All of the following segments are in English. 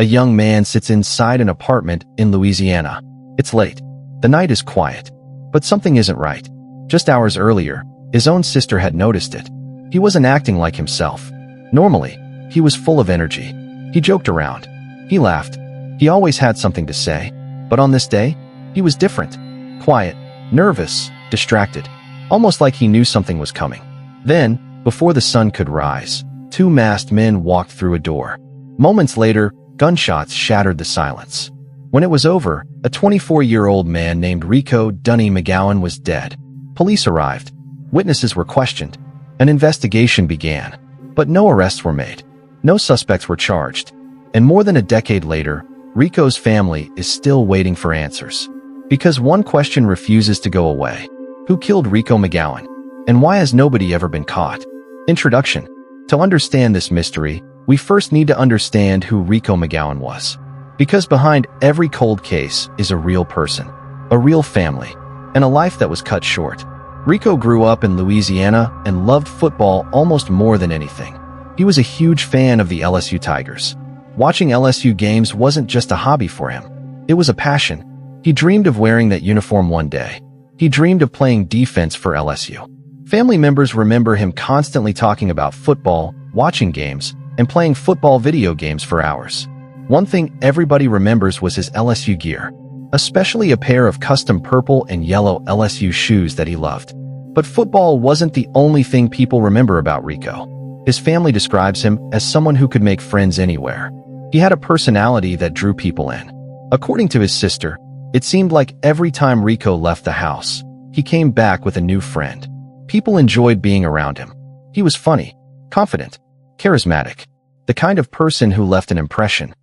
A young man sits inside an apartment in Louisiana. It's late. The night is quiet. But something isn't right. Just hours earlier, his own sister had noticed it. He wasn't acting like himself. Normally, he was full of energy. He joked around. He laughed. He always had something to say. But on this day, he was different. Quiet, nervous, distracted. Almost like he knew something was coming. Then, before the sun could rise, two masked men walked through a door. Moments later, gunshots shattered the silence. When it was over, a 24-year-old man named Rico McGowan was dead. Police arrived. Witnesses were questioned. An investigation began. But no arrests were made. No suspects were charged. And more than a decade later, Rico's family is still waiting for answers. Because one question refuses to go away. Who killed Rico McGowan? And why has nobody ever been caught? Introduction. To understand this mystery, we first need to understand who Rico McGowan was. Because behind every cold case is a real person, a real family, and a life that was cut short. Rico grew up in Louisiana and loved football almost more than anything. He was a huge fan of the LSU Tigers. Watching LSU games wasn't just a hobby for him. It was a passion. He dreamed of wearing that uniform one day. He dreamed of playing defense for LSU. Family members remember him constantly talking about football, watching games, and playing football video games for hours. One thing everybody remembers was his LSU gear, especially a pair of custom purple and yellow LSU shoes that he loved. But football wasn't the only thing people remember about Rico. His family describes him as someone who could make friends anywhere. He had a personality that drew people in. According to his sister, it seemed like every time Rico left the house, he came back with a new friend. People enjoyed being around him. He was funny, confident, charismatic, the kind of person who left an impression.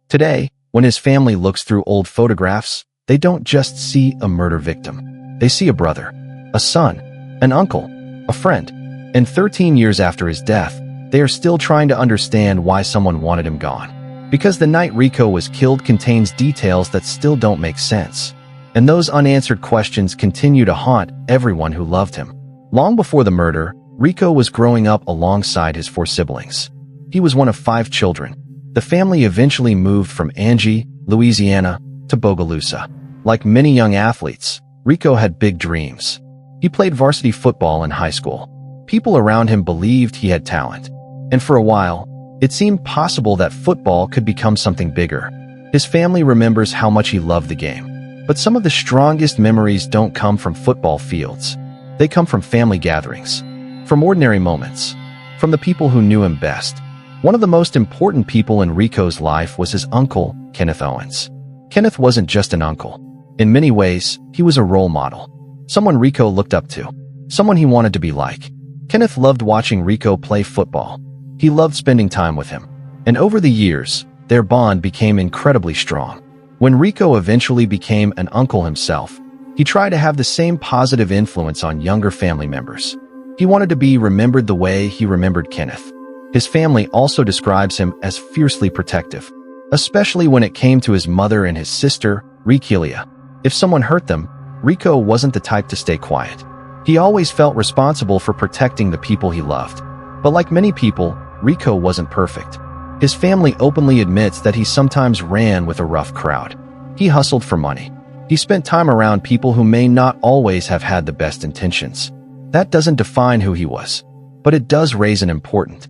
Today, when his family looks through old photographs, they don't just see a murder victim. They see a brother, a son, an uncle, a friend. And 13 years after his death, they are still trying to understand why someone wanted him gone. Because the night Rico was killed contains details that still don't make sense. And those unanswered questions continue to haunt everyone who loved him. Long before the murder, Rico was growing up alongside his 4 siblings. He was one of 5 children. The family eventually moved from Angie, Louisiana, to Bogalusa. Like many young athletes, Rico had big dreams. He played varsity football in high school. People around him believed he had talent. And for a while, it seemed possible that football could become something bigger. His family remembers how much he loved the game. But some of the strongest memories don't come from football fields. They come from family gatherings, from ordinary moments, from the people who knew him best. One of the most important people in Rico's life was his uncle, Kenneth Owens. Kenneth wasn't just an uncle. In many ways, he was a role model. Someone Rico looked up to. Someone he wanted to be like. Kenneth loved watching Rico play football. He loved spending time with him. And over the years, their bond became incredibly strong. When Rico eventually became an uncle himself, he tried to have the same positive influence on younger family members. He wanted to be remembered the way he remembered Kenneth. His family also describes him as fiercely protective, especially when it came to his mother and his sister, Rico. If someone hurt them, Rico wasn't the type to stay quiet. He always felt responsible for protecting the people he loved. But like many people, Rico wasn't perfect. His family openly admits that he sometimes ran with a rough crowd. He hustled for money. He spent time around people who may not always have had the best intentions. That doesn't define who he was, but it does raise an important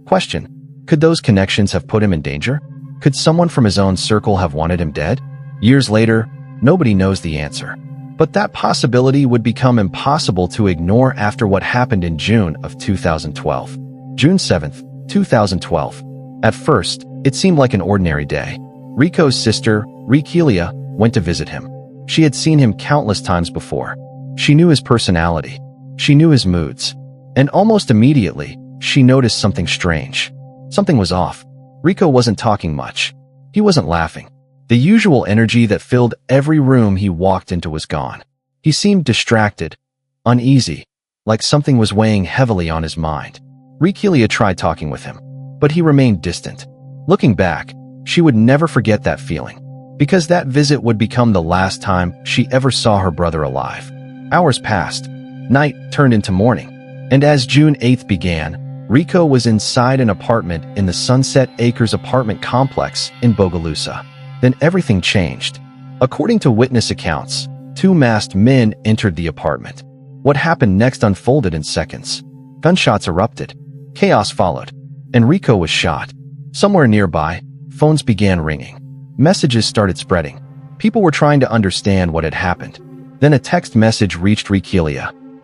question. Could those connections have put him in danger? Could someone from his own circle have wanted him dead? Years later, nobody knows the answer. But that possibility would become impossible to ignore after what happened in June of 2012. June 7th, 2012. At first, it seemed like an ordinary day. Rico's sister, Rico, went to visit him. She had seen him countless times before. She knew his personality. She knew his moods. And almost immediately, she noticed something strange. Something was off. Rico wasn't talking much. He wasn't laughing. The usual energy that filled every room he walked into was gone. He seemed distracted, uneasy, like something was weighing heavily on his mind. Rico tried talking with him, but he remained distant. Looking back, she would never forget that feeling, because that visit would become the last time she ever saw her brother alive. Hours passed. Night turned into morning. And as June 8th began, Rico was inside an apartment in the Sunset Acres apartment complex in Bogalusa. Then everything changed. According to witness accounts, two masked men entered the apartment. What happened next unfolded in seconds. Gunshots erupted. Chaos followed. And Rico was shot. Somewhere nearby, phones began ringing. Messages started spreading. People were trying to understand what had happened. Then a text message reached Rico.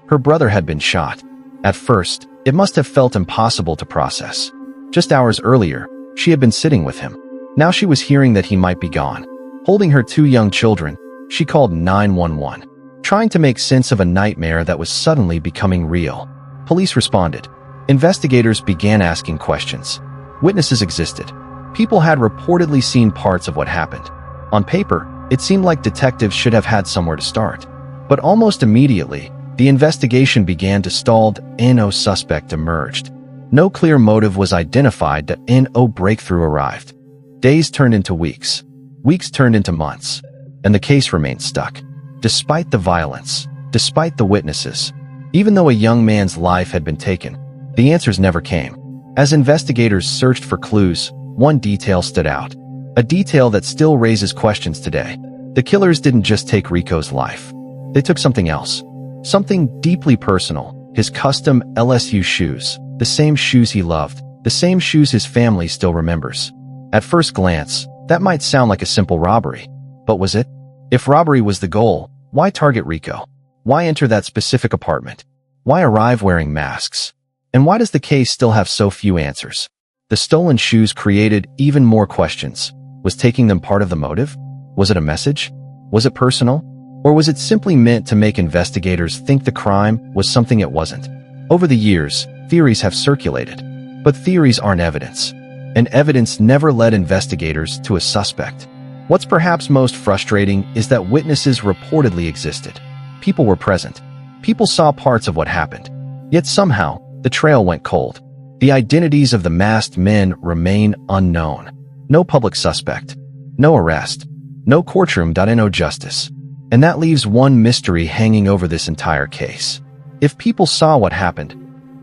Her brother had been shot. At first, it must have felt impossible to process. Just hours earlier, she had been sitting with him. Now she was hearing that he might be gone. Holding her two young children, she called 911, trying to make sense of a nightmare that was suddenly becoming real. Police responded. Investigators began asking questions. Witnesses existed. People had reportedly seen parts of what happened. On paper, it seemed like detectives should have had somewhere to start. But almost immediately, the investigation began to stall. No suspect emerged. No clear motive was identified. No breakthrough arrived. Days turned into weeks. Weeks turned into months. And the case remained stuck. Despite the violence, despite the witnesses, even though a young man's life had been taken, the answers never came. As investigators searched for clues, one detail stood out. A detail that still raises questions today. The killers didn't just take Rico's life. They took something else. Something deeply personal. His custom LSU shoes. The same shoes he loved. The same shoes his family still remembers. At first glance, that might sound like a simple robbery. But was it? If robbery was the goal, why target Rico? Why enter that specific apartment? Why arrive wearing masks? And why does the case still have so few answers? The stolen shoes created even more questions. Was taking them part of the motive? Was it a message? Was it personal? Or was it simply meant to make investigators think the crime was something it wasn't? Over the years, theories have circulated. But theories aren't evidence. And evidence never led investigators to a suspect. What's perhaps most frustrating is that witnesses reportedly existed. People were present. People saw parts of what happened. Yet somehow, the trail went cold. The identities of the masked men remain unknown. No public suspect. No arrest. No courtroom. No justice. And that leaves one mystery hanging over this entire case. If people saw what happened,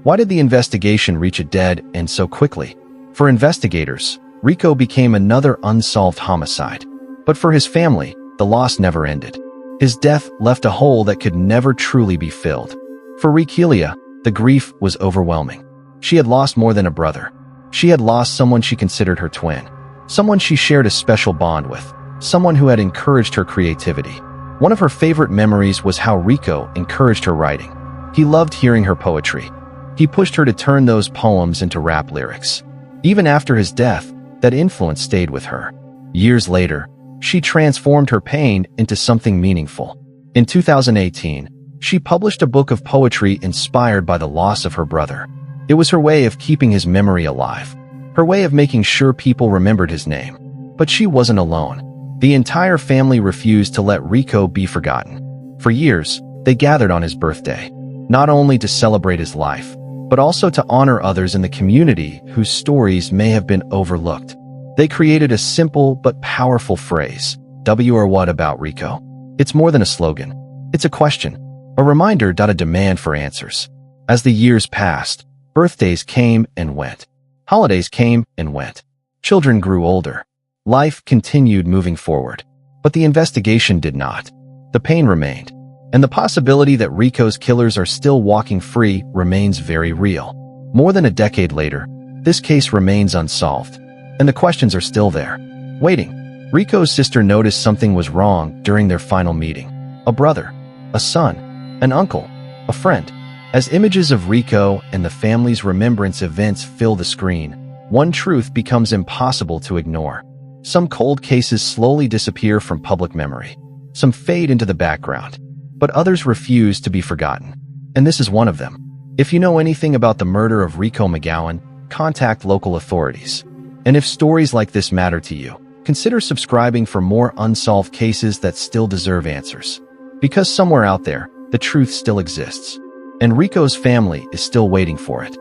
why did the investigation reach a dead end so quickly? For investigators, Rico became another unsolved homicide. But for his family, the loss never ended. His death left a hole that could never truly be filled. For Rico, the grief was overwhelming. She had lost more than a brother. She had lost someone she considered her twin. Someone she shared a special bond with. Someone who had encouraged her creativity. One of her favorite memories was how Rico encouraged her writing. He loved hearing her poetry. He pushed her to turn those poems into rap lyrics. Even after his death, that influence stayed with her. Years later, she transformed her pain into something meaningful. In 2018, she published a book of poetry inspired by the loss of her brother. It was her way of keeping his memory alive. Her way of making sure people remembered his name. But she wasn't alone. The entire family refused to let Rico be forgotten. For years, they gathered on his birthday, not only to celebrate his life, but also to honor others in the community whose stories may have been overlooked. They created a simple but powerful phrase, "W or what about Rico?" It's more than a slogan. It's a question, a reminder, a demand for answers. As the years passed, birthdays came and went. Holidays came and went. Children grew older. Life continued moving forward. But the investigation did not. The pain remained. And the possibility that Rico's killers are still walking free remains very real. More than a decade later, this case remains unsolved. And the questions are still there, waiting. Rico's sister noticed something was wrong during their final meeting. A brother, a son, an uncle, a friend. As images of Rico and the family's remembrance events fill the screen, one truth becomes impossible to ignore. Some cold cases slowly disappear from public memory. Some fade into the background. But others refuse to be forgotten. And this is one of them. If you know anything about the murder of Rico McGowan, contact local authorities. And if stories like this matter to you, consider subscribing for more unsolved cases that still deserve answers. Because somewhere out there, the truth still exists. And Rico's family is still waiting for it.